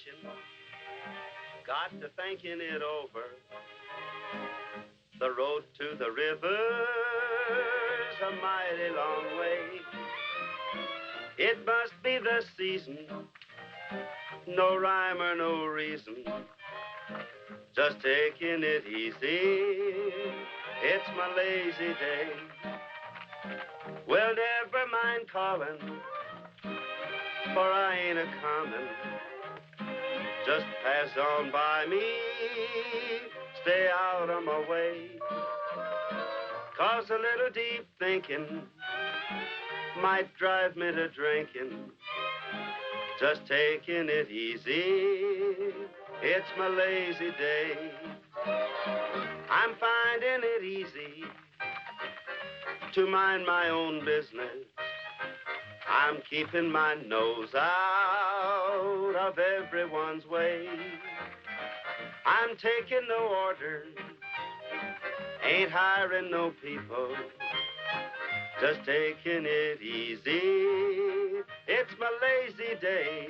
station. Got to thinking it over. The road to the river's a mighty long way. It must be the season, no rhyme or no reason. Just taking it easy, it's my lazy day. Well, never mind calling, for I ain't a comin'. Just pass on by me, stay out of my way. 'Cause a little deep thinking might drive me to drinking. Just taking it easy, it's my lazy day. I'm finding it easy to mind my own business. I'm keeping my nose out of everyone's way. I'm taking no orders, ain't hiring no people. Just taking it easy, it's my lazy day.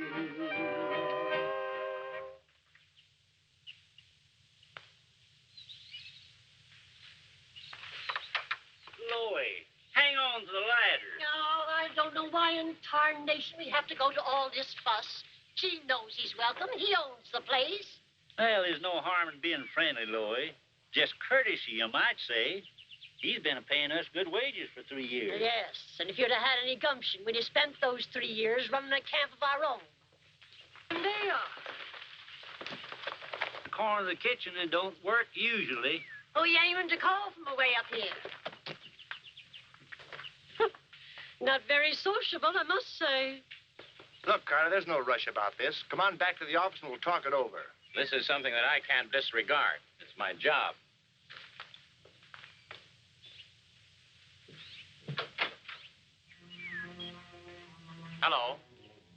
Chloe, hang on to the ladder. No, I don't know why in tarnation we have to go to all this fuss. She knows he's welcome. He owns the place. Well, there's no harm in being friendly, Chloe. Just courtesy, you might say. He's been paying us good wages for 3 years. Yes, and if you'd have had any gumption, we'd have spent those 3 years running a camp of our own. And they are. The corner of the kitchen, it don't work usually. Oh, you aiming to call from away up here? Not very sociable, I must say. Look, Carter, there's no rush about this. Come on back to the office and we'll talk it over. This is something that I can't disregard. It's my job. Hello.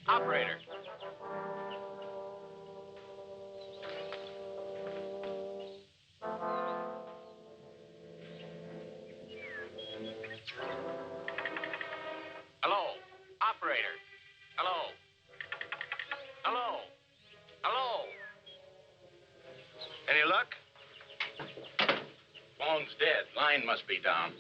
Operator. Hello. Operator. Hello. Hello. Hello. Any luck? Phone's dead. Line must be down.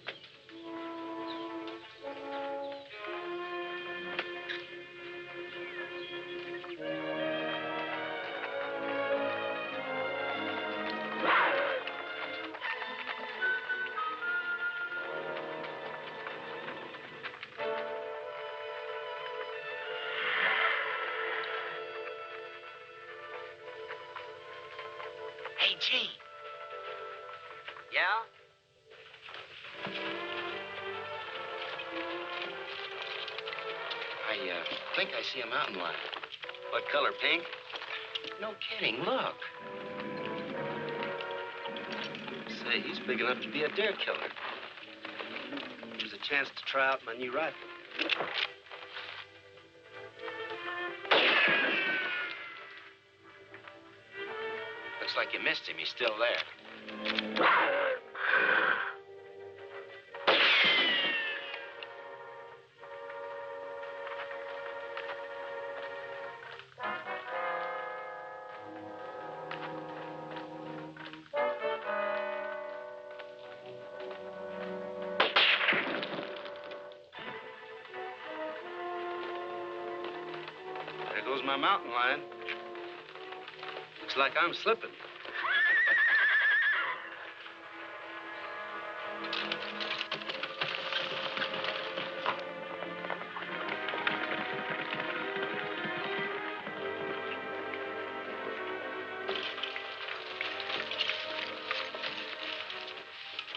Hey, Gene. Yeah? I think I see a mountain lion. What color, pink? No kidding, look. Say, he's big enough to be a deer killer. There's a chance to try out my new rifle. Looks like you missed him. He's still there. There goes my mountain lion. Looks like I'm slipping.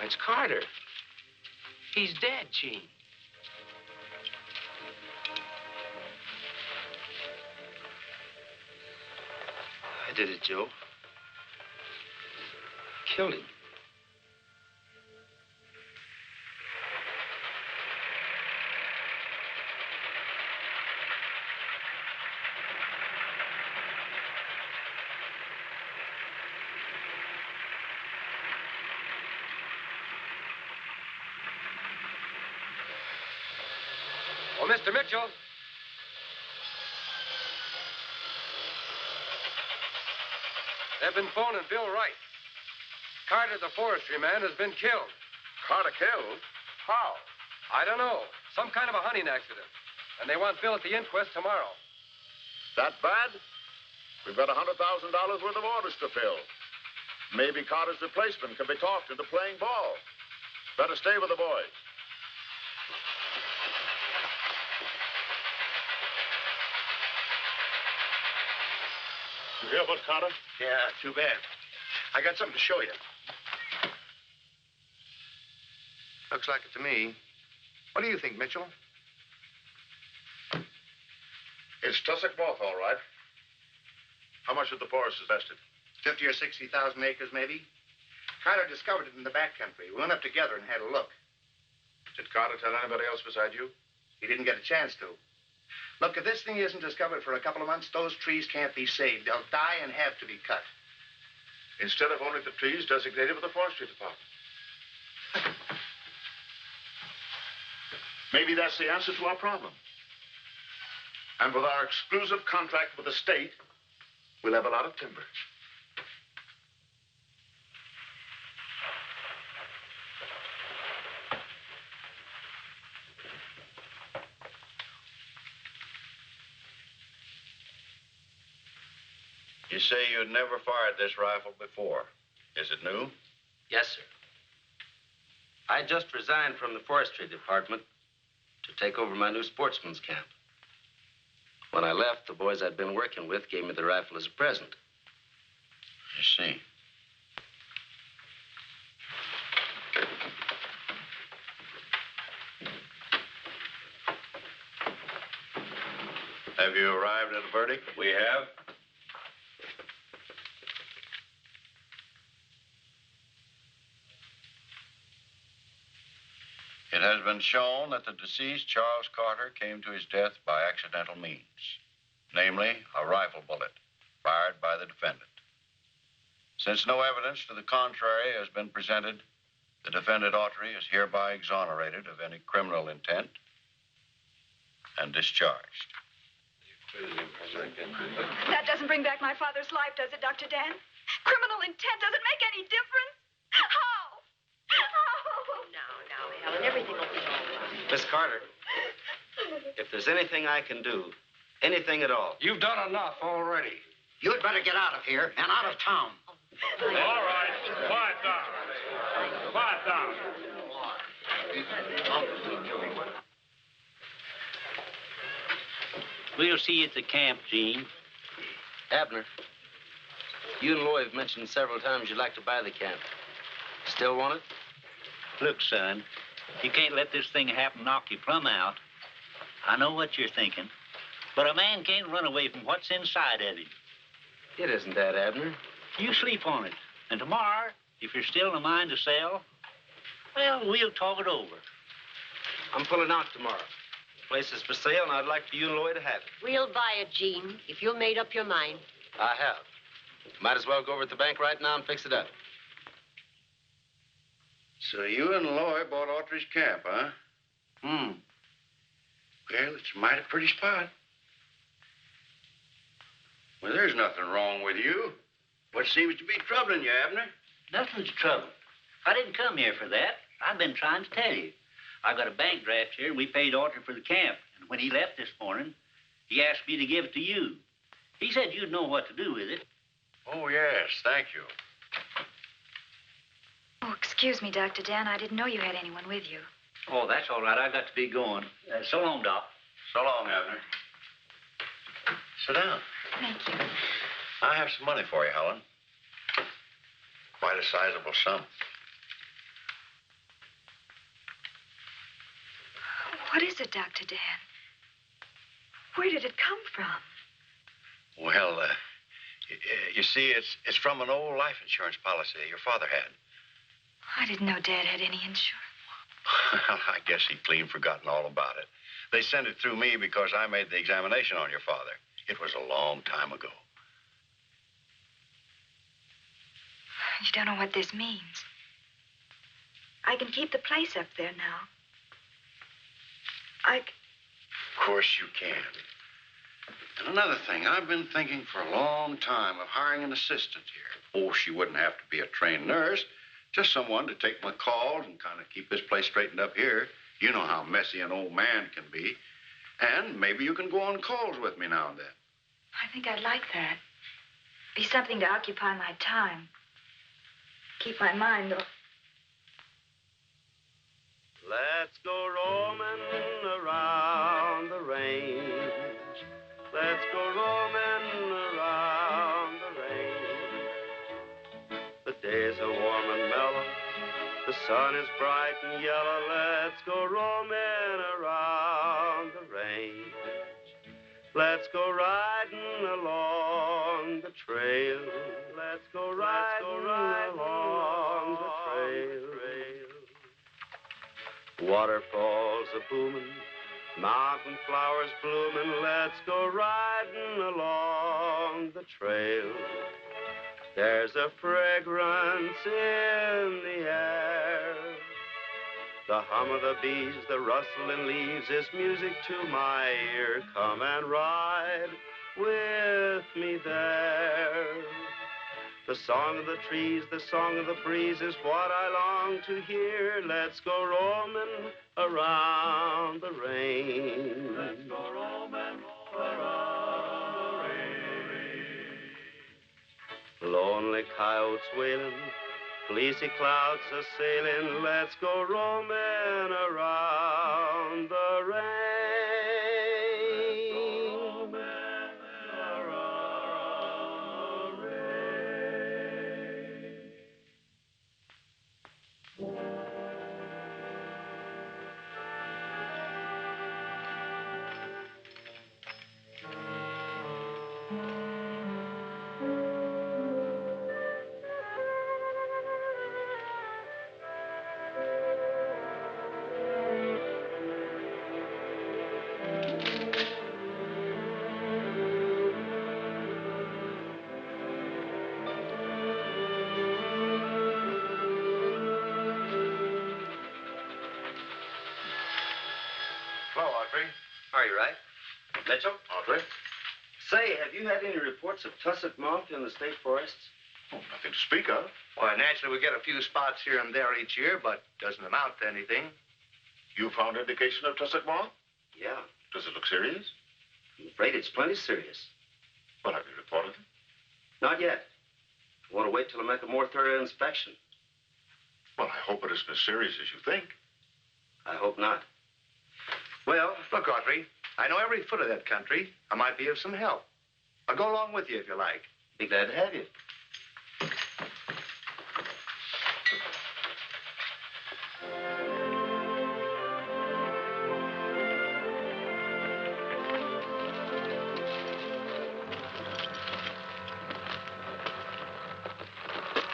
It's Carter. He's dead, Gene. I did it, Joe. Killed him. Well, Mr. Mitchell. They've been phoning Bill Wright. Carter, the forestry man, has been killed. Carter killed? How? I don't know. Some kind of a hunting accident. And they want Bill at the inquest tomorrow. That bad? We've got $100,000 worth of orders to fill. Maybe Carter's replacement can be talked into playing ball. Better stay with the boys. You hear about Carter? Yeah, too bad. I got something to show you. Looks like it to me. What do you think, Mitchell? It's tussock moth, all right. How much of the forest is vested? 50 or 60,000 acres, maybe. Carter discovered it in the back country. We went up together and had a look. Did Carter tell anybody else beside you? He didn't get a chance to. Look, if this thing isn't discovered for a couple of months, those trees can't be saved. They'll die and have to be cut. Instead of only the trees designated with the forestry department. Maybe that's the answer to our problem. And with our exclusive contract with the state, we'll have a lot of timber. You say you'd never fired this rifle before. Is it new? Yes, sir. I just resigned from the forestry department to take over my new sportsman's camp. When I left, the boys I'd been working with gave me the rifle as a present. I see. Have you arrived at a verdict? We have. It has been shown that the deceased Charles Carter came to his death by accidental means, namely a rifle bullet fired by the defendant. Since no evidence to the contrary has been presented, the defendant Autry is hereby exonerated of any criminal intent and discharged. That doesn't bring back my father's life, does it, Dr. Dan? Criminal intent doesn't make any difference. How? Now, Helen, everything will be all right. Miss Carter, if there's anything I can do, anything at all. You've done enough already. You'd better get out of here and out of town. All right. Quiet down. Quiet down. We'll see you at the camp, Gene. Abner, you and Loy have mentioned several times you'd like to buy the camp. Still want it? Look, son, you can't let this thing happen knock you plumb out. I know what you're thinking, but a man can't run away from what's inside of him. It isn't that, Abner. You sleep on it, and tomorrow, if you're still in a mind to sell, well, we'll talk it over. I'm pulling out tomorrow. The place is for sale, and I'd like for you and Loy to have it. We'll buy it, Gene, if you've made up your mind. I have. Might as well go over at the bank right now and fix it up. So you and Loy bought Autry's camp, huh? Well, it's a mighty pretty spot. Well, there's nothing wrong with you. What seems to be troubling you, Abner? Nothing's trouble. I didn't come here for that. I've been trying to tell you. I got a bank draft here, and we paid Autry for the camp. And when he left this morning, he asked me to give it to you. He said you'd know what to do with it. Oh, yes, thank you. Oh, excuse me, Dr. Dan. I didn't know you had anyone with you. Oh, that's all right. I've got to be going. So long, Doc. So long, Abner. Sit down. Thank you. I have some money for you, Helen. Quite a sizable sum. What is it, Dr. Dan? Where did it come from? Well, you see, it's from an old life insurance policy your father had. I didn't know Dad had any insurance. Well, I guess he'd clean forgotten all about it. They sent it through me because I made the examination on your father. It was a long time ago. You don't know what this means. I can keep the place up there now. Of course you can. And another thing, I've been thinking for a long time of hiring an assistant here. Oh, she wouldn't have to be a trained nurse. Just someone to take my calls and kind of keep this place straightened up here. You know how messy an old man can be. And maybe you can go on calls with me now and then. I think I'd like that. Be something to occupy my time. Keep my mind off. Let's go roaming around the range. Let's go roaming around the range. The days are warm and mellow. The sun is bright and yellow. Let's go roaming around the range. Let's go riding along the trail. Let's go riding along the trail. Waterfalls a booming, mountain flowers blooming. Let's go riding along the trail. There's a fragrance in the air. The hum of the bees, the rustling leaves is music to my ear. Come and ride with me there. The song of the trees, the song of the breeze is what I long to hear. Let's go roaming around the range. Let's go roaming around the range. Lonely coyotes wailing, fleecy clouds a sailing. Let's go roaming around the range. Hello, Autry. Are you right? Mitchell? Autry? Say, have you had any reports of tussock moth in the state forests? Oh, nothing to speak of. Well, naturally, we get a few spots here and there each year, but doesn't amount to anything. You found indication of tussock moth? Yeah. Does it look serious? I'm afraid it's plenty serious. Well, have you reported it? Not yet. I want to wait till I make a more thorough inspection. Well, I hope it isn't as serious as you think. I hope not. Well, look, Autry, I know every foot of that country. I might be of some help. I'll go along with you if you like. Be glad to have you.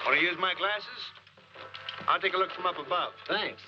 Want to use my glasses? I'll take a look from up above. Thanks.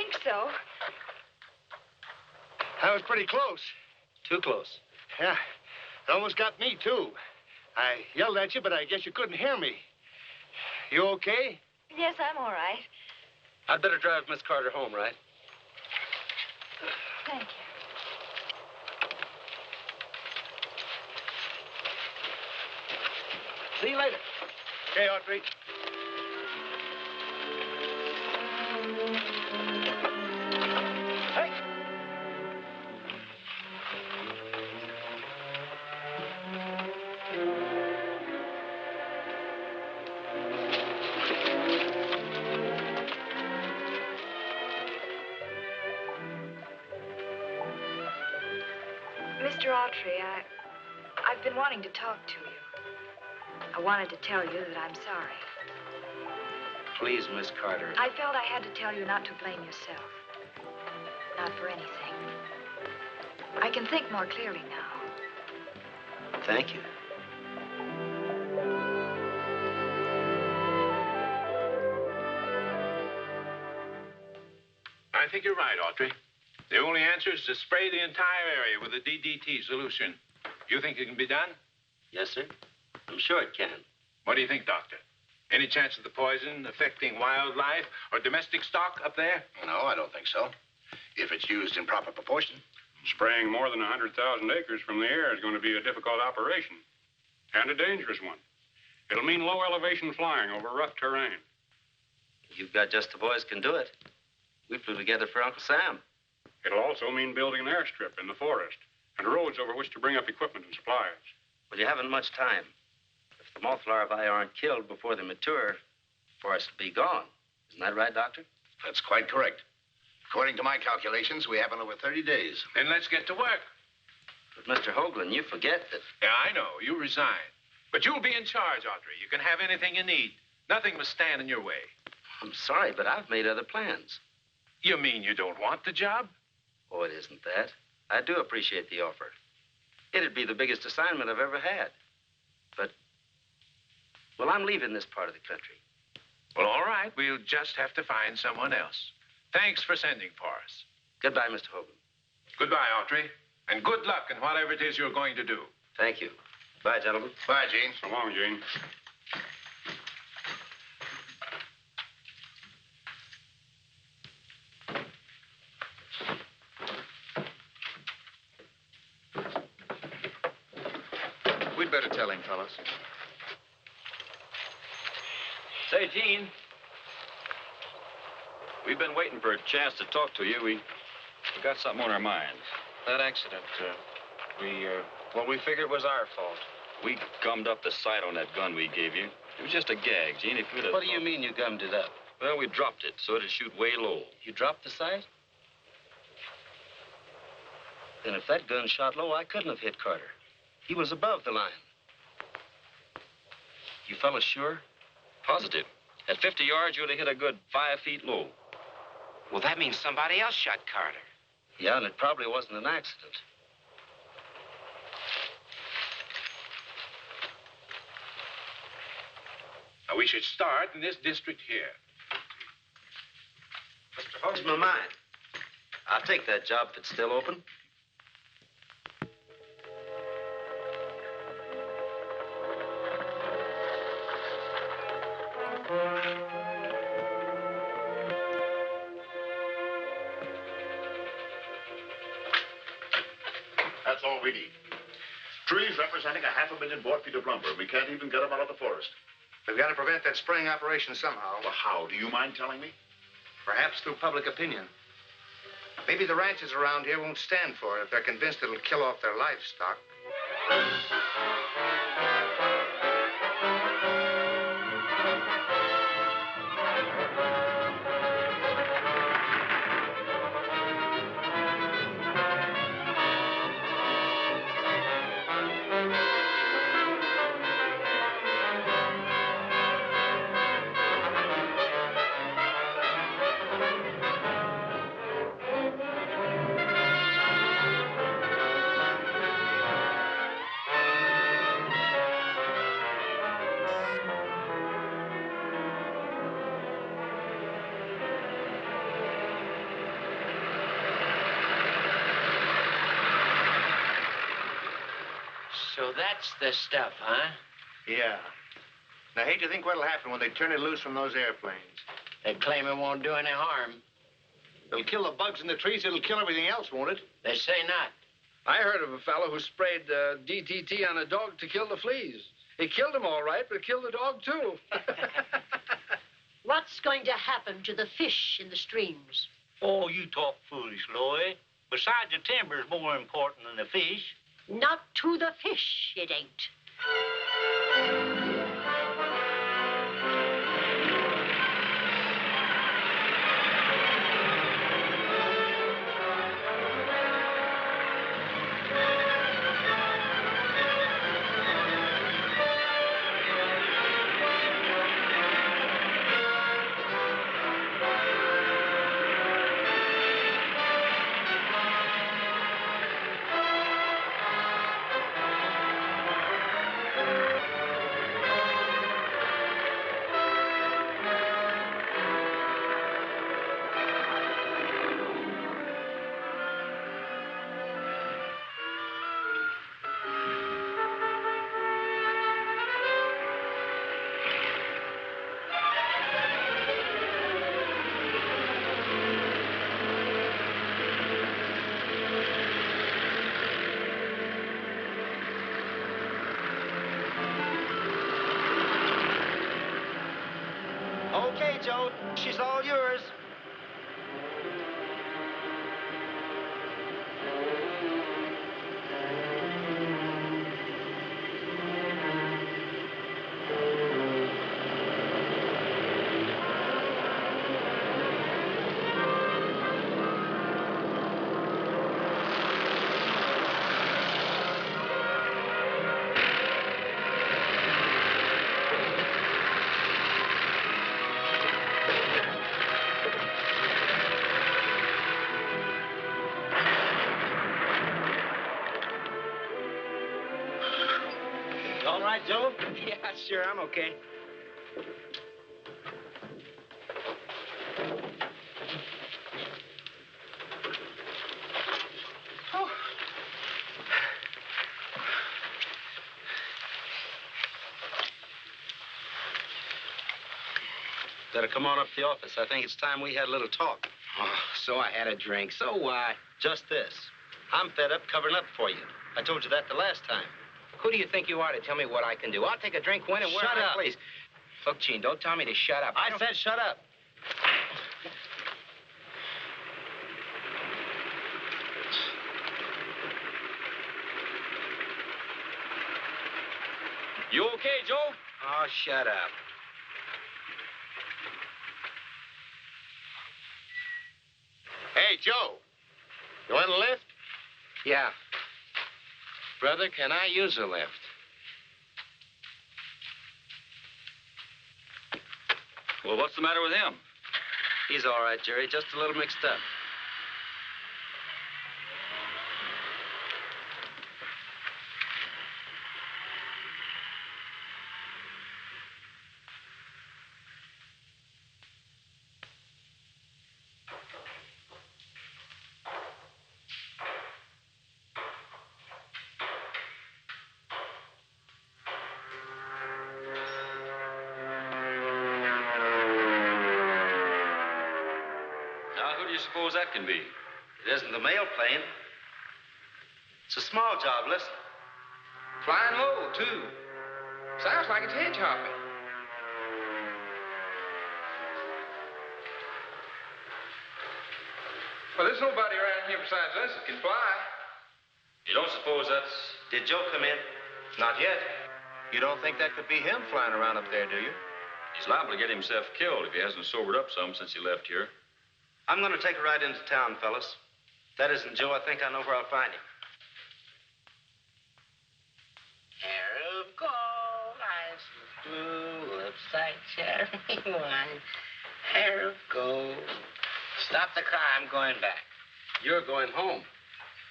think so. That was pretty close. Too close. Yeah, it almost got me, too. I yelled at you, but I guess you couldn't hear me. You okay? Yes, I'm all right. I'd better drive Miss Carter home, right? Thank you. See you later. Okay, Autry. Hey! Mr. Autry, I've been wanting to talk to you. I wanted to tell you that I'm sorry. Please, Miss Carter. I felt I had to tell you not to blame yourself. Not for anything. I can think more clearly now. Thank you. I think you're right, Autry. The only answer is to spray the entire area with a DDT solution. You think it can be done? Yes, sir. I'm sure it can. What do you think, Doctor? Any chance of the poison affecting wildlife or domestic stock up there? No, I don't think so. If it's used in proper proportion. Spraying more than 100,000 acres from the air is going to be a difficult operation. And a dangerous one. It'll mean low elevation flying over rough terrain. You've got just the boys can do it. We flew together for Uncle Sam. It'll also mean building an airstrip in the forest and roads over which to bring up equipment and supplies. Well, you haven't much time. If the moth larvae aren't killed before they mature, the forest will be gone. Isn't that right, Doctor? That's quite correct. According to my calculations, we have over 30 days. Then let's get to work. But, Mr. Hoagland, you forget that... Yeah, I know. You resign. But you'll be in charge, Autry. You can have anything you need. Nothing must stand in your way. I'm sorry, but I've made other plans. You mean you don't want the job? Oh, it isn't that. I do appreciate the offer. It'd be the biggest assignment I've ever had. But, well, I'm leaving this part of the country. Well, all right. We'll just have to find someone else. Thanks for sending for us. Goodbye, Mr. Hoagland. Goodbye, Autry. And good luck in whatever it is you're going to do. Thank you. Bye, gentlemen. Bye, Gene. So long, Gene. We'd better tell him, fellas. Say, Gene, we've been waiting for a chance to talk to you. We got something on our minds. That accident, well, we figured it was our fault. We gummed up the sight on that gun we gave you. It was just a gag, Gene. If you'd have... What do you mean you gummed it up? Well, we dropped it so it'd shoot way low. You dropped the sight? Then if that gun shot low, I couldn't have hit Carter. He was above the line. You fellas sure? Positive. At 50 yards, you'd have hit a good 5 feet low. Well, that means somebody else shot Carter. Yeah, and it probably wasn't an accident. Now, we should start in this district here. Mr. Hoag's my mind. I'll take that job if it's still open. That's all we need. Trees representing 500,000 board feet of lumber. We can't even get them out of the forest. We've got to prevent that spraying operation somehow. Well, how? Do you mind telling me? Perhaps through public opinion. Maybe the ranchers around here won't stand for it if they're convinced it'll kill off their livestock. So that's the stuff, huh? Yeah. Now, I hate to think what'll happen when they turn it loose from those airplanes. They claim it won't do any harm. It'll kill the bugs in the trees. It'll kill everything else, won't it? They say not. I heard of a fellow who sprayed DDT on a dog to kill the fleas. He killed him all right, but killed the dog, too. What's going to happen to the fish in the streams? Oh, you talk foolish, Loy. Besides, the timber's more important than the fish. Not to the fish, it ain't. Okay, Joe. She's all yours. All right, Joe? Yeah, sure, I'm okay. Better come on up to the office. I think it's time we had a little talk. Oh, so I had a drink. So what? Just this. I'm fed up covering up for you. I told you that the last time. Who do you think you are to tell me what I can do? I'll take a drink when and where Shut I up. please. Look, Gene, don't tell me to shut up. I said shut up. You okay, Joe? Oh, shut up. Hey, Joe. You want a lift? Yeah. Brother, can I use a lift? Well, what's the matter with him? He's all right, Jerry. Just a little mixed up. Suppose that can be? It isn't the mail plane. It's a small job, listen. Flying low, too. Sounds like it's hedge hopping. Well, there's nobody around here besides us that can fly. You don't suppose that's... Did Joe come in? Not yet. You don't think that could be him flying around up there, do you? He's liable to get himself killed if he hasn't sobered up some since he left here. I'm going to take a ride into town, fellas. If that isn't Joe, I think I know where I'll find him. Hair of gold, eyes of blue, lips like cherry wine. Hair of gold. Stop the car, I'm going back. You're going home.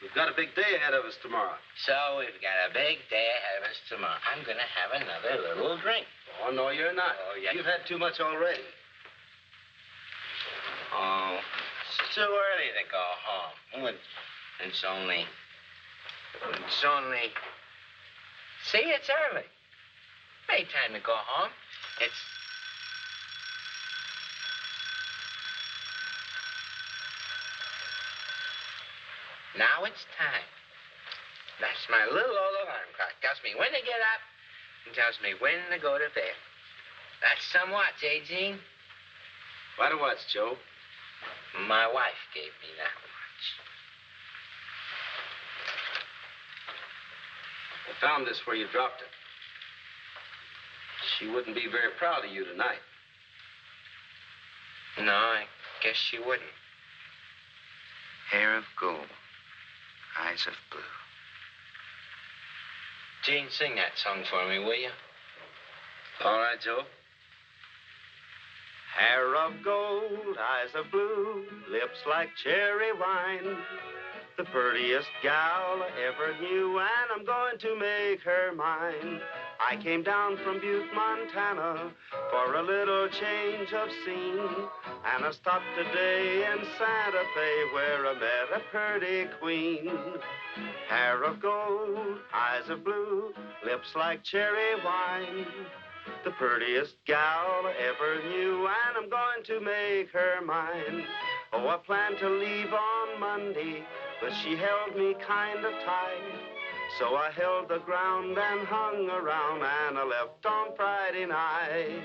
We've got a big day ahead of us tomorrow. So we've got a big day ahead of us tomorrow. I'm going to have another little drink. Oh, no, you're not. Oh, yeah. You've had too much already. Oh, it's too early to go home. It's only See, it's early. Ain't time to go home. It's... Now it's time. That's my little old alarm clock. Tells me when to get up and tells me when to go to bed. That's some watch, eh, Gene? What a watch, Joe? My wife gave me that watch. I found this where you dropped it. She wouldn't be very proud of you tonight. No, I guess she wouldn't. Hair of gold, eyes of blue. Gene, sing that song for me, will you? All right, Joe. Hair of gold, eyes of blue, lips like cherry wine. The prettiest gal I ever knew, and I'm going to make her mine. I came down from Butte, Montana, for a little change of scene. And I stopped today in Santa Fe, where I met a pretty queen. Hair of gold, eyes of blue, lips like cherry wine. The prettiest gal I ever knew, and I'm going to make her mine. Oh, I planned to leave on Monday, but she held me kind of tight. So I held the ground and hung around, and I left on Friday night.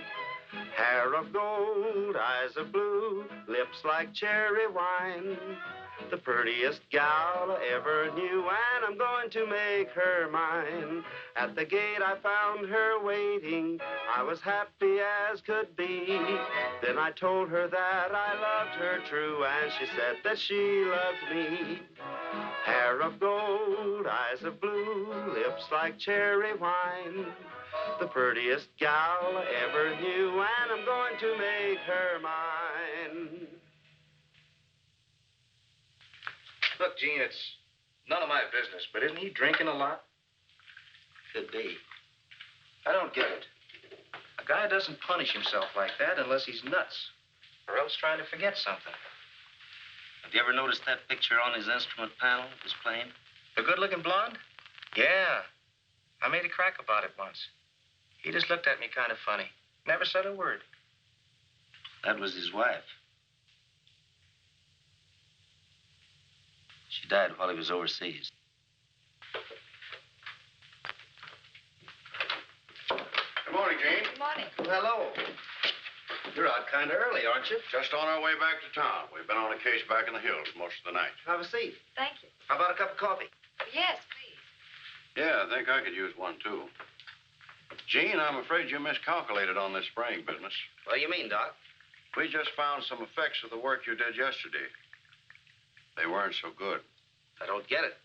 Hair of gold, eyes of blue, lips like cherry wine. The prettiest gal I ever knew, and I'm going to make her mine. At the gate I found her waiting. I was happy as could be. Then I told her that I loved her true, and she said that she loved me. Hair of gold, eyes of blue, lips like cherry wine. The prettiest gal I ever knew, and I'm going to make her mine. Look, Gene, it's none of my business, but isn't he drinking a lot? Could be. I don't get it. A guy doesn't punish himself like that unless he's nuts, or else trying to forget something. Have you ever noticed that picture on his instrument panel, his playing? The good-looking blonde? Yeah. I made a crack about it once. He just looked at me kind of funny. Never said a word. That was his wife. She died while he was overseas. Good morning, Gene. Good morning. Hello. You're out kind of early, aren't you? Just on our way back to town. We've been on a case back in the hills most of the night. Have a seat. Thank you. How about a cup of coffee? Yes, please. Yeah, I think I could use one, too. Gene, I'm afraid you miscalculated on this spraying business. What do you mean, Doc? We just found some effects of the work you did yesterday. They weren't so good. I don't get it.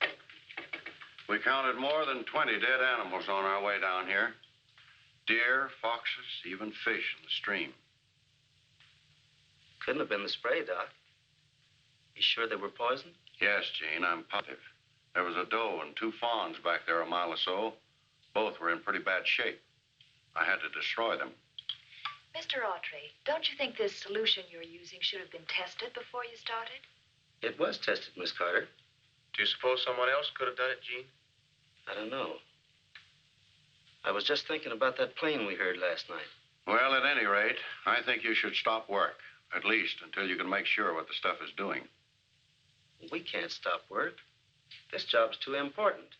We counted more than 20 dead animals on our way down here. Deer, foxes, even fish in the stream. Couldn't have been the spray, Doc. You sure they were poisoned? Yes, Gene, I'm positive. There was a doe and 2 fawns back there a mile or so. Both were in pretty bad shape. I had to destroy them. Mr. Autry, don't you think this solution you're using should have been tested before you started? It was tested, Miss Carter. Do you suppose someone else could have done it, Gene? I don't know. I was just thinking about that plane we heard last night. Well, at any rate, I think you should stop work, at least until you can make sure what the stuff is doing. We can't stop work. This job's too important.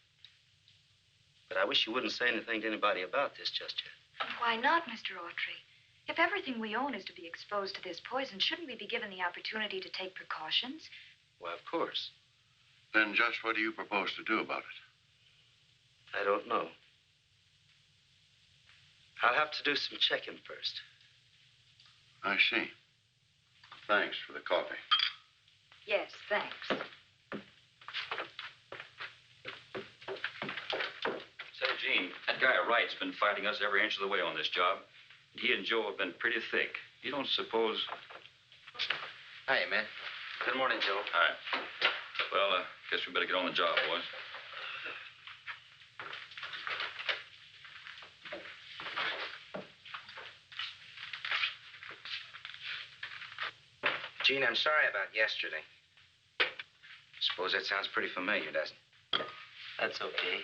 But I wish you wouldn't say anything to anybody about this just yet. Why not, Mr. Autry? If everything we own is to be exposed to this poison, shouldn't we be given the opportunity to take precautions? Why, of course. Then just what do you propose to do about it? I don't know. I'll have to do some checking first. I see. Thanks for the coffee. Yes, thanks. Say, Gene, that guy Wright's been fighting us every inch of the way on this job. He and Joe have been pretty thick. You don't suppose... Hi, man. Good morning, Joe. Hi. Well, guess we better get on the job, boys. Gene, I'm sorry about yesterday. Suppose that sounds pretty familiar, doesn't it? That's okay.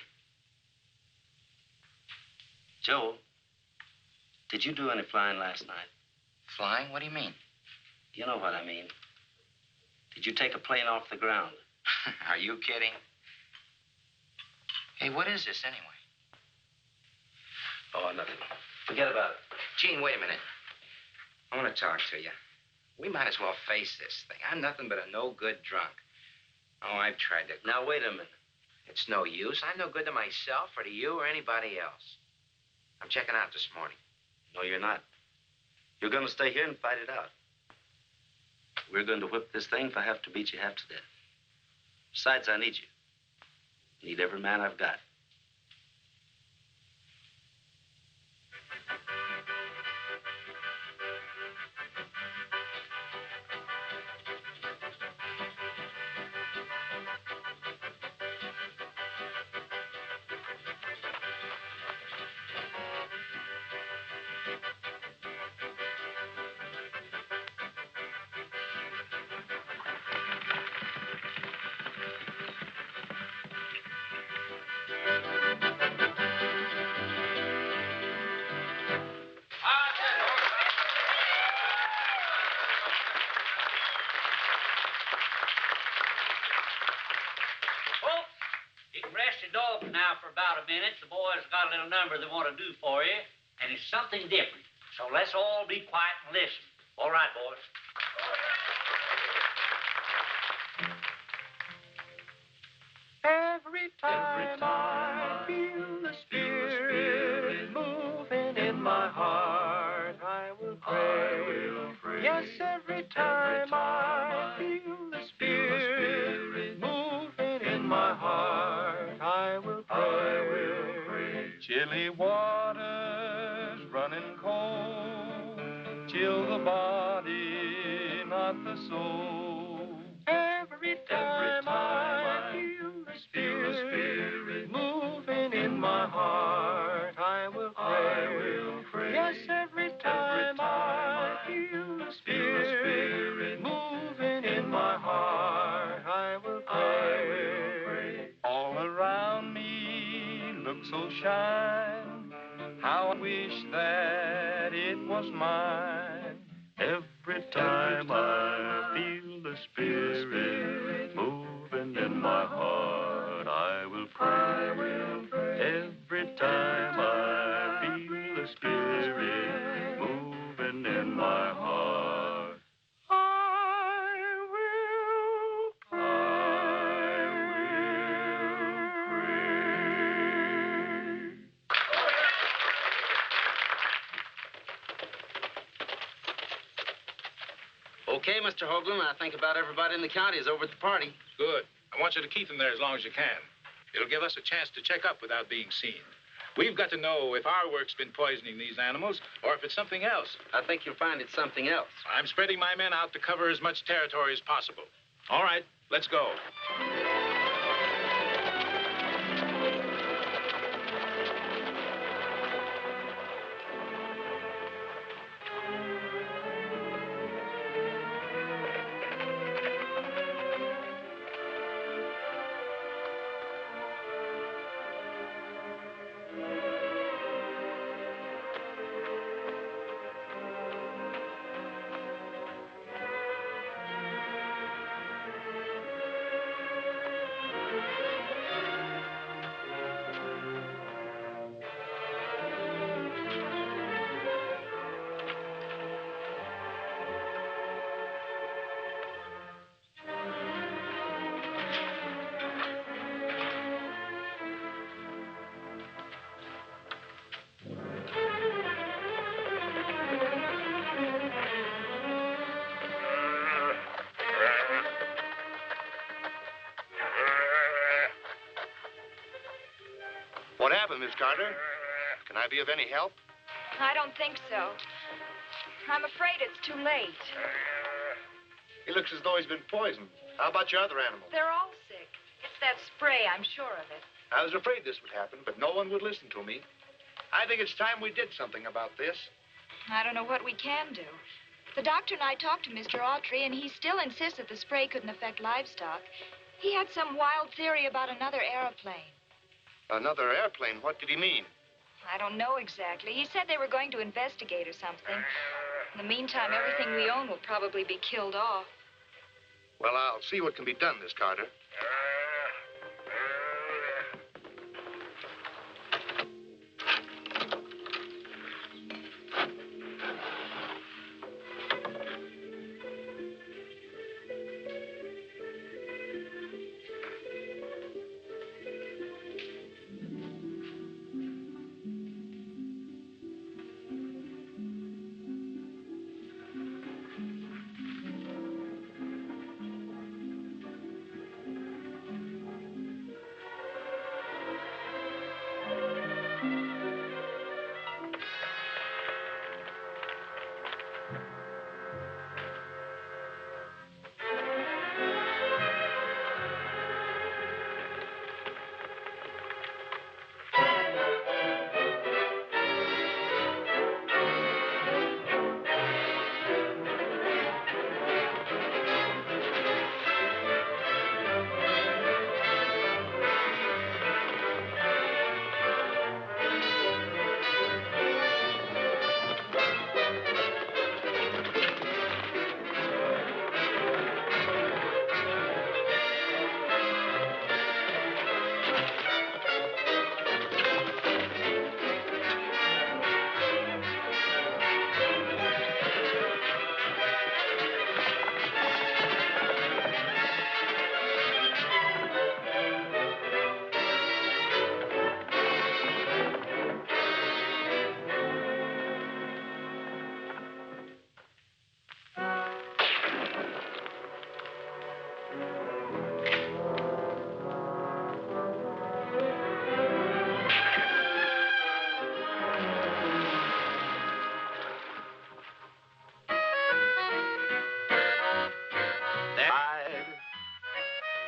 Joe, did you do any flying last night? Flying? What do you mean? You know what I mean. Did you take a plane off the ground? Are you kidding? Hey, what is this anyway? Oh, nothing. Forget about it. Gene, wait a minute. I want to talk to you. We might as well face this thing. I'm nothing but a no-good drunk. Oh, I've tried to... Now, wait a minute. It's no use. I'm no good to myself or to you or anybody else. I'm checking out this morning. No, you're not. You're going to stay here and fight it out. We're going to whip this thing if I have to beat you half to death. Besides, I need you. I need every man I've got. Now for about a minute. The boys got a little number they want to do for you, and it's something different. So let's all be quiet and listen. All right, boys. Every time I feel the Spirit moving in my heart, I will pray. Yes, every time I feel the Spirit moving in my heart, I will pray. Chilly waters running cold, chill the body, not the soul. Every time I feel the Spirit moving in my heart, I will pray. Yes, every time I feel the Spirit moving in my heart, I will pray. All around me looks so shine, how I wish that it was mine. Every time I feel the Spirit moving in my heart, I will pray. Every time I feel the Spirit moving in my heart, I will Okay, Mr. Hoagland, I think about everybody in the county is over at the party. Good. I want you to keep them there as long as you can. It'll give us a chance to check up without being seen. We've got to know if our work's been poisoning these animals or if it's something else. I think you'll find it's something else. I'm spreading my men out to cover as much territory as possible. All right, let's go. What happened, Miss Carter? Can I be of any help? I don't think so. I'm afraid it's too late. He looks as though he's been poisoned. How about your other animals? They're all sick. It's that spray, I'm sure of it. I was afraid this would happen, but no one would listen to me. I think it's time we did something about this. I don't know what we can do. The doctor and I talked to Mr. Autry, and he still insists that the spray couldn't affect livestock. He had some wild theory about another airplane. Another airplane? What did he mean? I don't know exactly. He said they were going to investigate or something. In the meantime, everything we own will probably be killed off. Well, I'll see what can be done, Miss Carter.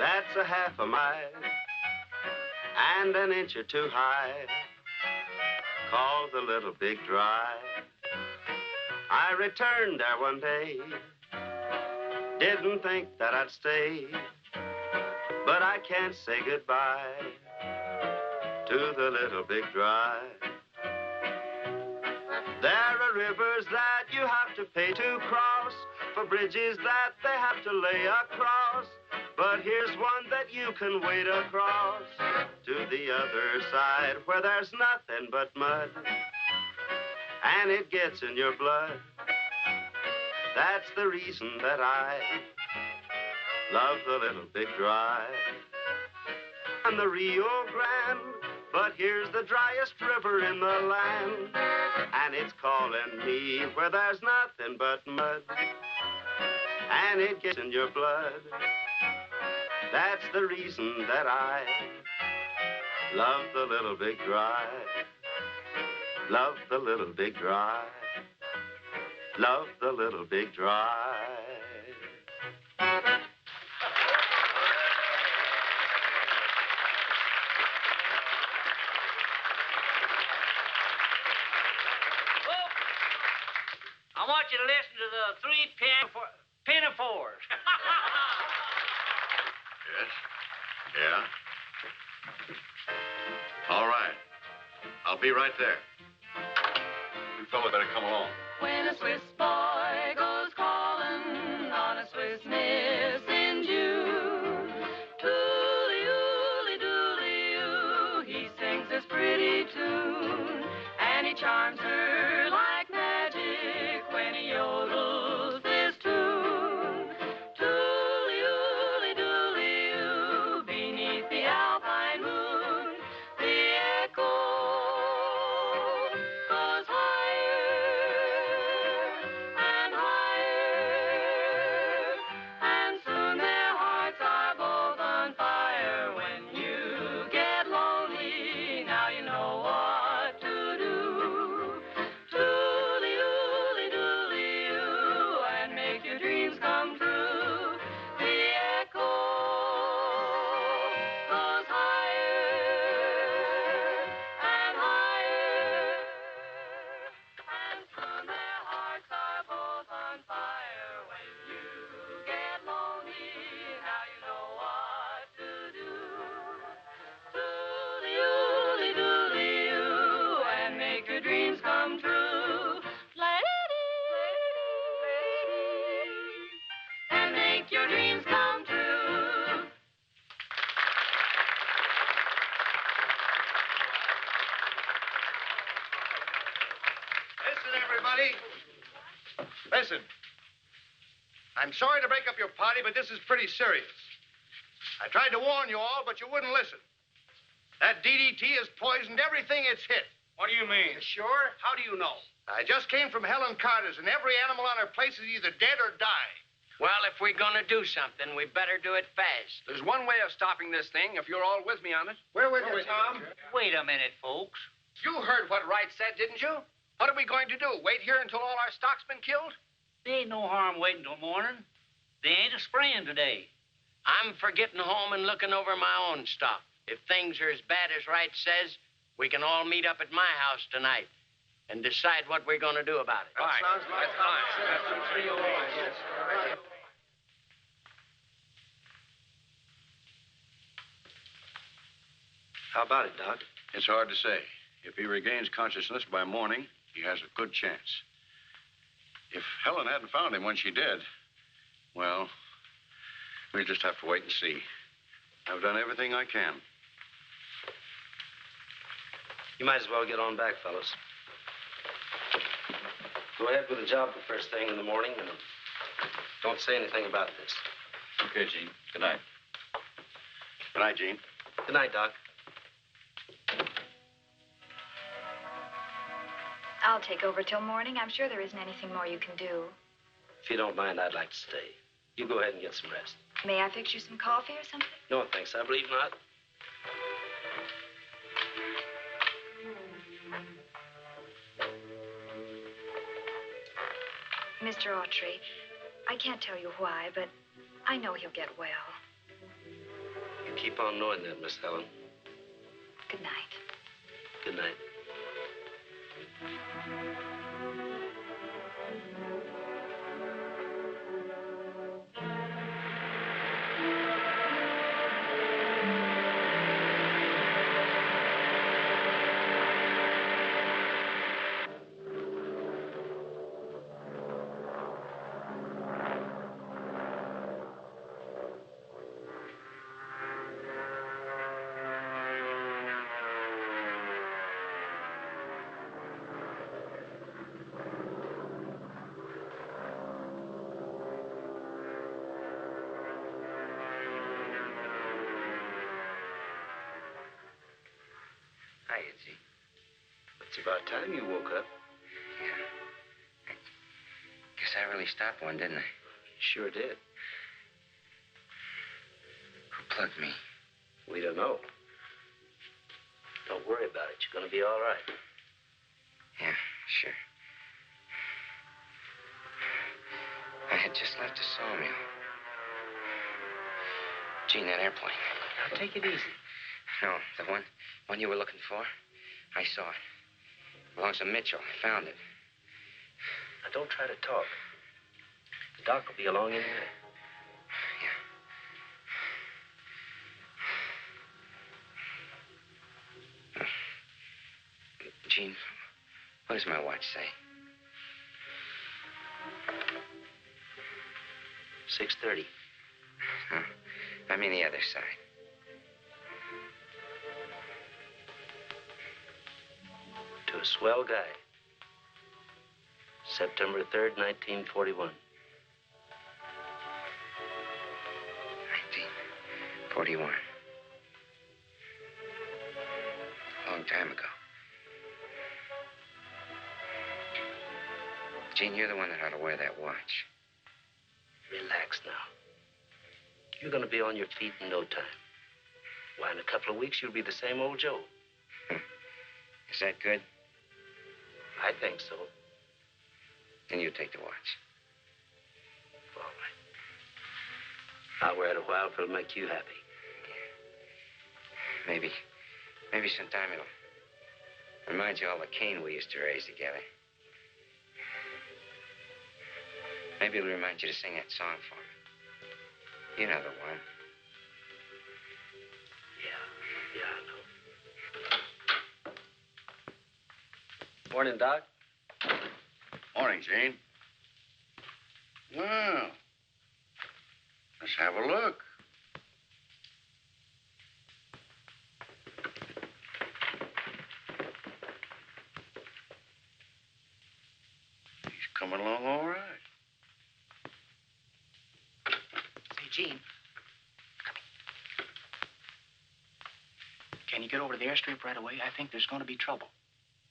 That's a half a mile and an inch or two high, called the Little Big Dry. I returned there one day, didn't think that I'd stay, but I can't say goodbye to the Little Big Dry. There are rivers that you have to pay to cross, for bridges that they have to lay across. But here's one that you can wade across to the other side, where there's nothing but mud, and it gets in your blood. That's the reason that I love the Little Big Dry. And the Rio Grande, but here's the driest river in the land, and it's calling me where there's nothing but mud, and it gets in your blood. That's the reason that I love the Little Big Dry. Love the Little Big Dry. Love the Little Big Dry. I want you to listen to the three pinafores. Yes? Yeah? All right. I'll be right there. You fellow better come along. When a Swiss boy goes calling on a Swiss miss in June, tooly-ooly-dooly-oo, he sings this pretty tune, and he charms her like magic when he yodels this tune. Tooly-ooly-dooly-oo, beneath the alpine moon, the echo goes and higher, and soon their hearts are both on fire. When you get lonely, now you know what to do. everybody. Listen. I'm sorry to break up your party, but this is pretty serious. I tried to warn you all, but you wouldn't listen. That DDT has poisoned everything it's hit. What do you mean? Sure? How do you know? I just came from Helen Carter's, and every animal on her place is either dead or dying. Well, if we're gonna do something, we better do it fast. There's one way of stopping this thing, if you're all with me on it. We're with you, Tom. Wait a minute, folks. You heard what Wright said, didn't you? What are we going to do? Wait here until all our stock's been killed? There ain't no harm waiting till morning. They ain't a spraying today. I'm for getting home and looking over my own stock. If things are as bad as Wright says, we can all meet up at my house tonight and decide what we're going to do about it. All right. Sounds like fine. How about it, Doc? It's hard to say. If he regains consciousness by morning, he has a good chance. If Helen hadn't found him when she did, well, we'll just have to wait and see. I've done everything I can. You might as well get on back, fellas. Go ahead with the job the first thing in the morning, and don't say anything about this. Okay, Gene. Good night. Good night, Gene. Good night, Doc. I'll take over till morning. I'm sure there isn't anything more you can do. If you don't mind, I'd like to stay. You go ahead and get some rest. May I fix you some coffee or something? No, thanks. I believe not. Mr. Autry, I can't tell you why, but I know he'll get well. You keep on knowing that, Miss Helen. Good night. Good night. Hi, Itzy. It's about time you woke up. Yeah. Guess I really stopped one, didn't I? Sure did. Who plugged me? We don't know. Don't worry about it. You're going to be all right. Yeah, sure. I had just left a sawmill. Gene, that airplane. Now, take it easy. No, the one you were looking for. I saw it. Belongs to Mitchell. I found it. Now, don't try to talk. The doc will be along in a minute. Yeah. Gene, what does my watch say? 6:30. Huh? I mean the other side. To a swell guy. September 3rd, 1941. 1941. A long time ago. Gene, you're the one that ought to wear that watch. Relax now. You're going to be on your feet in no time. Why, in a couple of weeks, you'll be the same old Joe. Is that good? I think so. Then you take the watch. All right. I'll wear it a while if it'll make you happy. Maybe sometime it'll remind you all the cane we used to raise together. Maybe it'll remind you to sing that song for me. You know the one. Yeah, I know. Morning, Doc. Morning, Gene. Well, let's have a look. coming along all right. Say, Gene. Can you get over to the airstrip right away? I think there's going to be trouble.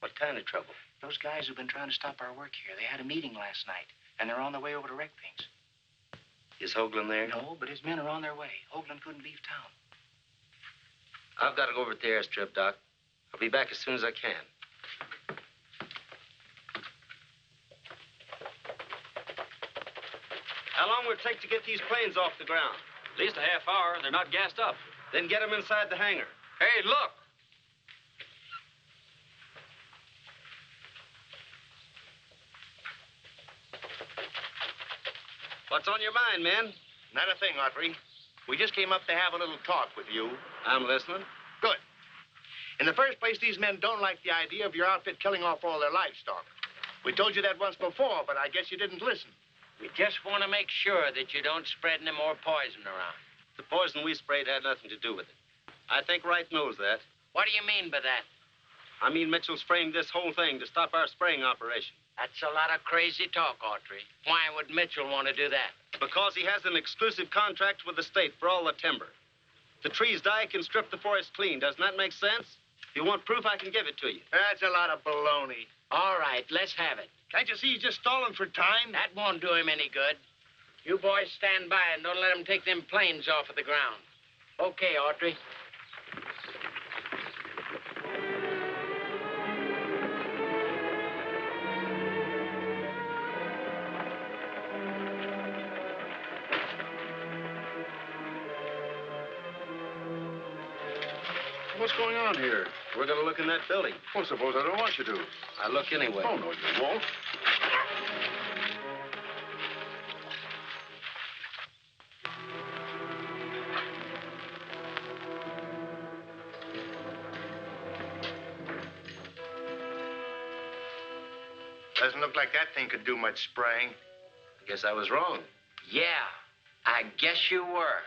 What kind of trouble? Those guys who've been trying to stop our work here, they had a meeting last night, and they're on their way over to wreck things. Is Hoagland there? No, but his men are on their way. Hoagland couldn't leave town. I've got to go over to the airstrip, Doc. I'll be back as soon as I can. How long will it take to get these planes off the ground? At least a half hour. They're not gassed up. Then get them inside the hangar. Hey, look! What's on your mind, men? Not a thing, Autry. We just came up to have a little talk with you. I'm listening. Good. In the first place, these men don't like the idea of your outfit killing off all their livestock. We told you that once before, but I guess you didn't listen. We just want to make sure that you don't spread any more poison around. The poison we sprayed had nothing to do with it. I think Wright knows that. What do you mean by that? I mean Mitchell's framed this whole thing to stop our spraying operation. That's a lot of crazy talk, Autry. Why would Mitchell want to do that? Because he has an exclusive contract with the state for all the timber. The trees die can strip the forest clean. Doesn't that make sense? If you want proof, I can give it to you. That's a lot of baloney. All right, let's have it. Can't you see he's just stalling for time? That won't do him any good. You boys stand by and don't let him take them planes off of the ground. Okay, Autry. What's going on here? We're going to look in that building. Well, suppose I don't want you to. I look anyway. Oh, no, you won't. Doesn't look like that thing could do much spraying. I guess I was wrong. Yeah, I guess you were.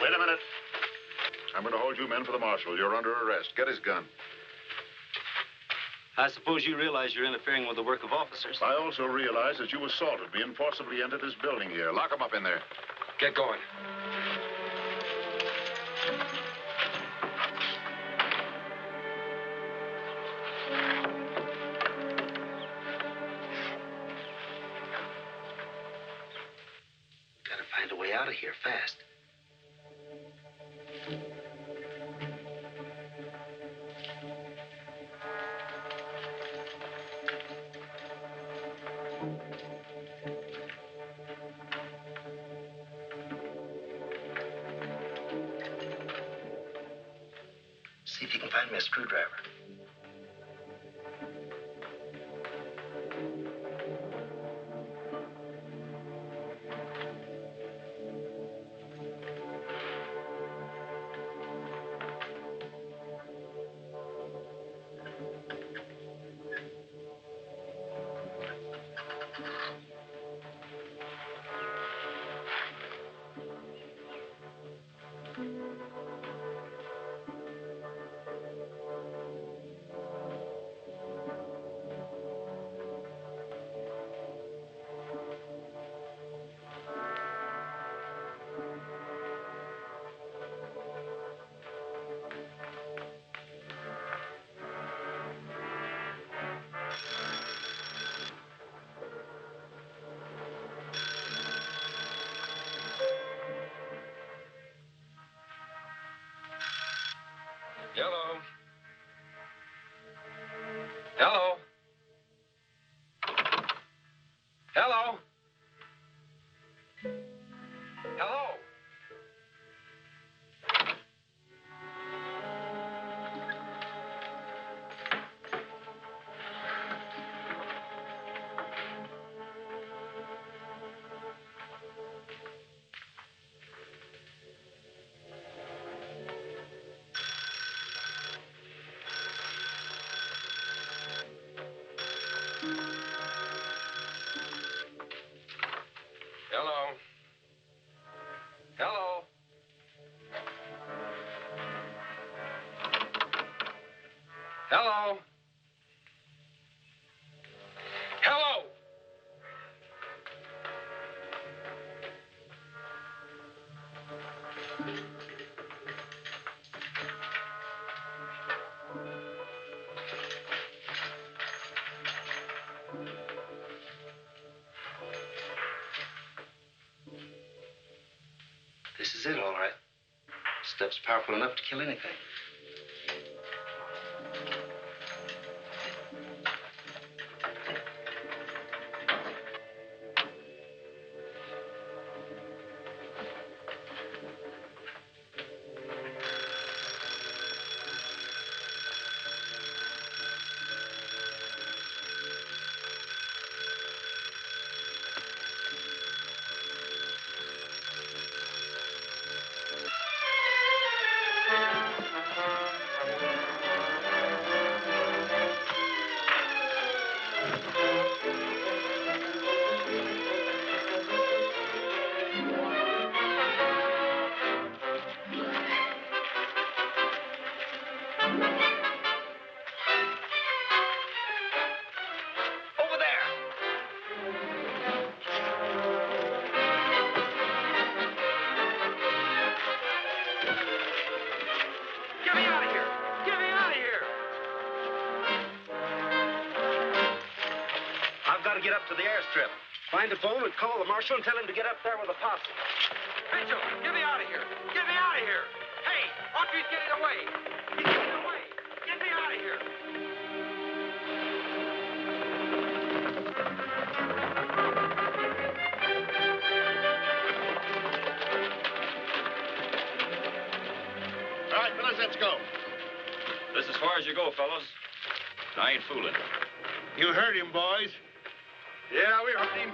Wait a minute. I'm going to hold you men for the marshal. You're under arrest. Get his gun. I suppose you realize you're interfering with the work of officers. I also realize that you assaulted me and forcibly entered this building here. Lock him up in there. Get going. Gotta find a way out of here fast. See if you can find me a screwdriver. Hello. Hello. Hello. Hello. Hello? Hello? This is it, all right. Stuff's powerful enough to kill anything. Get up to the airstrip. Find a phone and call the marshal and tell him to get up there with a posse. Mitchell, get me out of here. Get me out of here. Hey, Autry's getting away. He's getting away. Get me out of here. All right, fellas, let's go. This is as far as you go, fellas. I ain't fooling. You heard him, boys. Yeah, we heard him.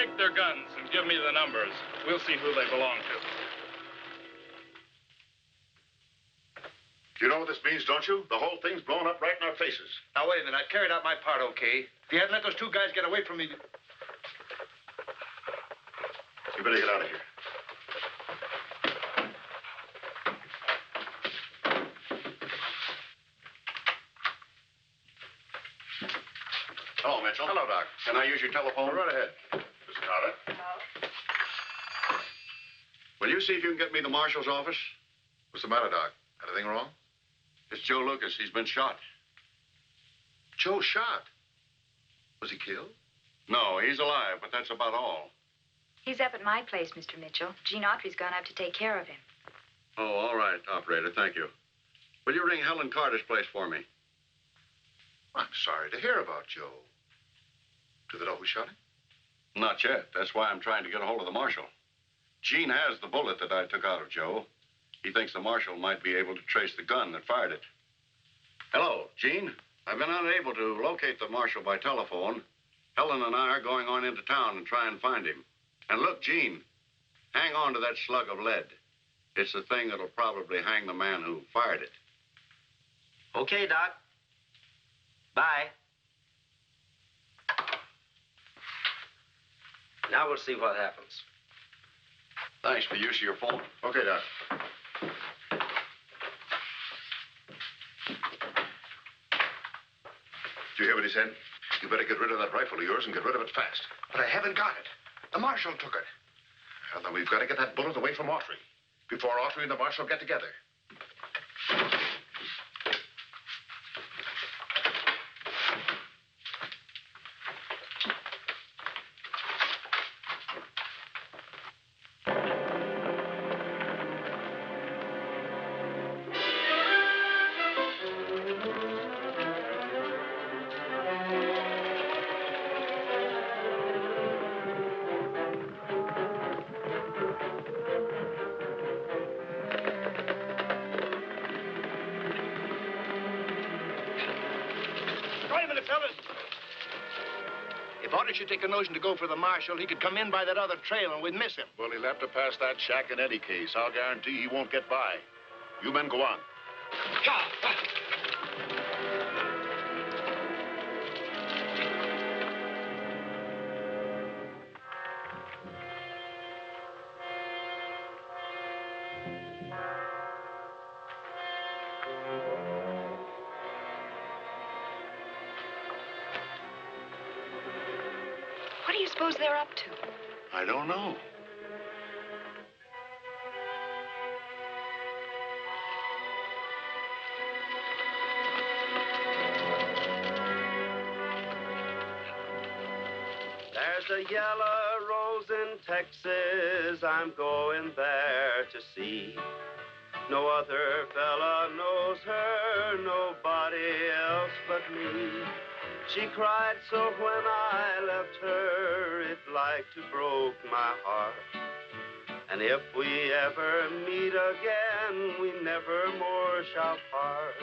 Take their guns and give me the numbers. We'll see who they belong to. You know what this means, don't you? The whole thing's blown up right in our faces. Now, wait a minute. I carried out my part, okay? If you hadn't let those two guys get away from me... You better get out of here. Hello, Mitchell. Hello, Doc. Can I use your telephone? Go right ahead. Mr. Carter. Will you see if you can get me the marshal's office? What's the matter, Doc? Anything wrong? It's Joe Lucas. He's been shot. Joe shot. Was he killed? No, he's alive, but that's about all. He's up at my place, Mr. Mitchell. Gene Autry's gone up to take care of him. Oh, all right, operator. Thank you. Will you ring Helen Carter's place for me? I'm sorry to hear about Joe. Do they know who shot him? Not yet. That's why I'm trying to get a hold of the marshal. Gene has the bullet that I took out of Joe. He thinks the marshal might be able to trace the gun that fired it. Hello, Gene. I've been unable to locate the marshal by telephone. Helen and I are going on into town and try and find him. And look, Gene, hang on to that slug of lead. It's the thing that'll probably hang the man who fired it. Okay, Doc. Bye. Now we'll see what happens. Thanks for use of your phone. Okay, Doc. Do you hear what he said? You better get rid of that rifle of yours and get rid of it fast. But I haven't got it. The marshal took it. Well, then we've got to get that bullet away from Autry before Autry and the marshal get together. If Autry should take a notion to go for the marshal, he could come in by that other trail and we'd miss him. Well, he'll have to pass that shack in any case. I'll guarantee he won't get by. You men go on. What do you suppose they're up to? I don't know. There's a yellow rose in Texas I'm going there to see. No other fella knows her, nobody else but me. She cried so when I left her, it like to broke my heart. And if we ever meet again, we never more shall part.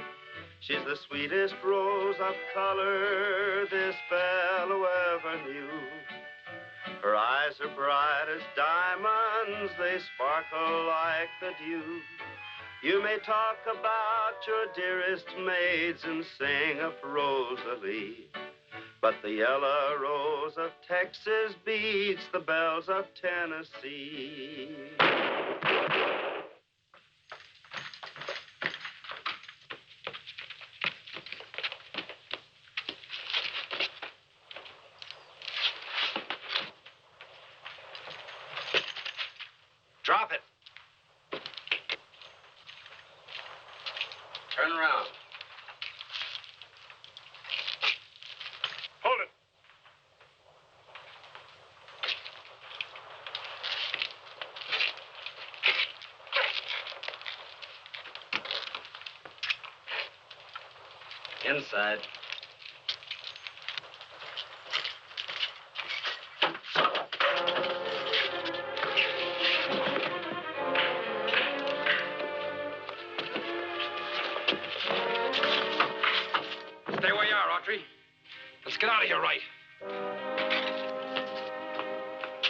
She's the sweetest rose of color this fellow ever knew. Her eyes are bright as diamonds, they sparkle like the dew. You may talk about your dearest maids and sing of Rosalie, but the yellow rose of Texas beats the bells of Tennessee. Drop it. Turn around. Hold it. Inside. Stay where you are, Autry. Let's get out of here right.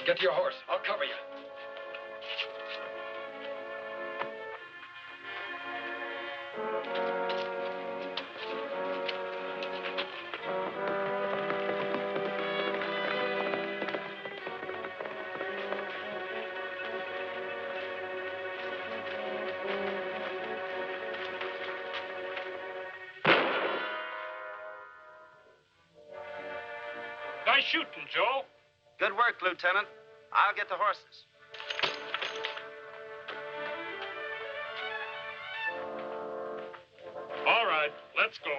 Get to your horse. I'll cover you. Nice shooting, Joe. Good work, Lieutenant. I'll get the horses. All right, let's go.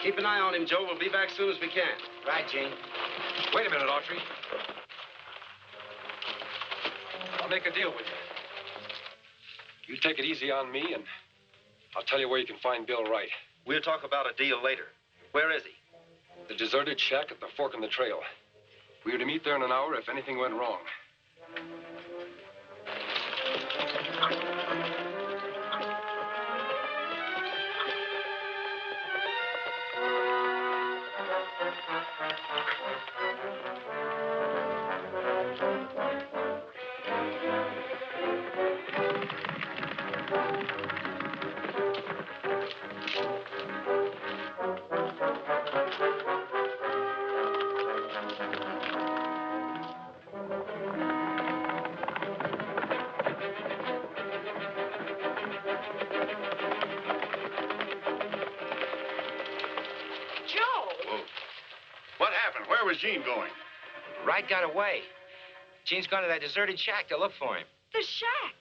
Keep an eye on him, Joe. We'll be back as soon as we can. Right, Gene. Wait a minute, Autry. I'll make a deal with you. You take it easy on me, and I'll tell you where you can find Bill Wright. We'll talk about a deal later. Where is he? The deserted shack at the fork in the trail. We were to meet there in an hour if anything went wrong. What happened? Where was Gene going? Wright got away. Gene's gone to that deserted shack to look for him. The shack.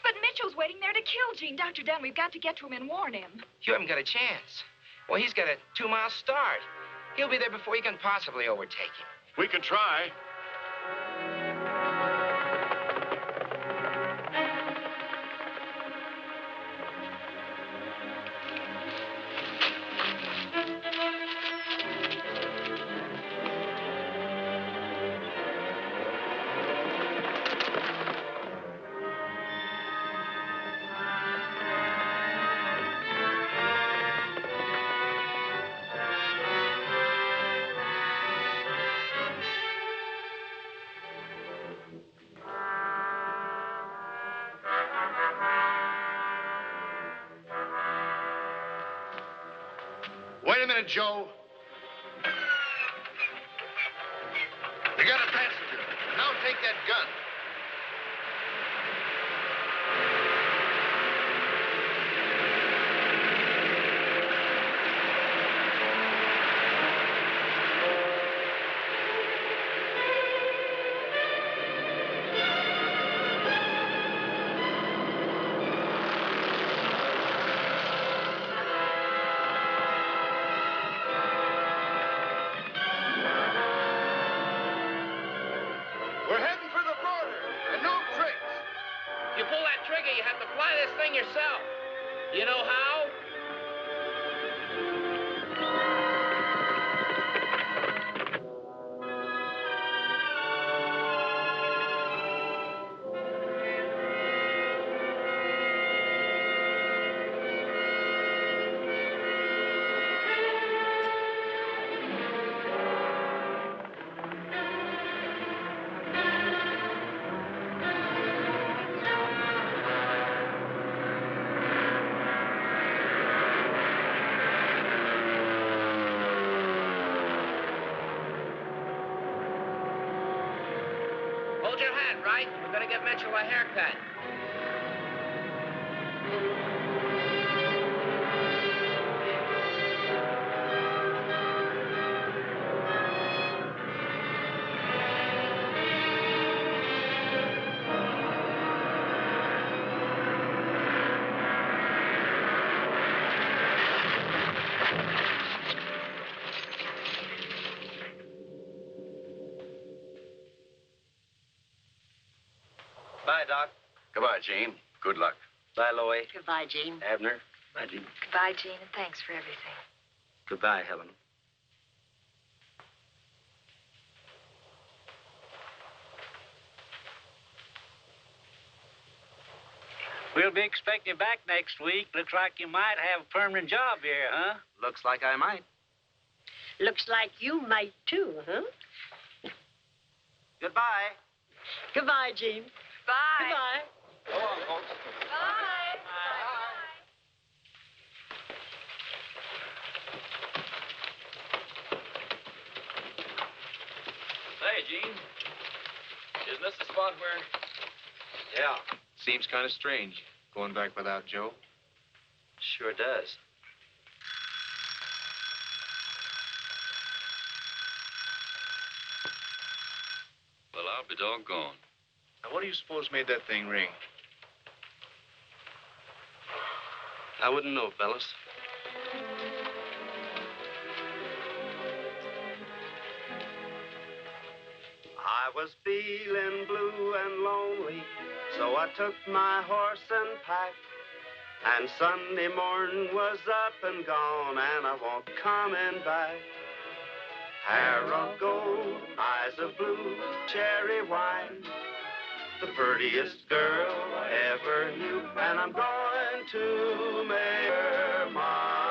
But Mitchell's waiting there to kill Gene. Dr. Dunn, we've got to get to him and warn him. You haven't got a chance. Well, he's got a 2-mile start. He'll be there before you can possibly overtake him. We can try. Wait a minute, Joe. You got a passenger. Now take that gun. We're heading for the border, and no tricks. You pull that trigger, you have to fly this thing yourself. You know how? Hold your hand, Wright. We're gonna give Mitchell a haircut. Bye, Doc. Goodbye, Gene. Good luck. Bye, Loie. Goodbye, Gene. Abner. Bye, Gene. Goodbye, Gene, and thanks for everything. Goodbye, Helen. We'll be expecting you back next week. Looks like you might have a permanent job here, huh? Looks like I might. Looks like you might, too, huh? Goodbye. Goodbye, Gene. Bye. Goodbye. Go on, folks. Bye. Say, Gene, isn't this the spot where... Yeah. Seems kind of strange, going back without Joe. Sure does. Well, I'll be doggone. Now, what do you suppose made that thing ring? I wouldn't know, fellas. I was feeling blue and lonely, so I took my horse and pack. And Sunday morning was up and gone, and I won't coming back. Hair of gold, eyes of blue, cherry wine, the prettiest girl I ever knew, and I'm going to make her mine.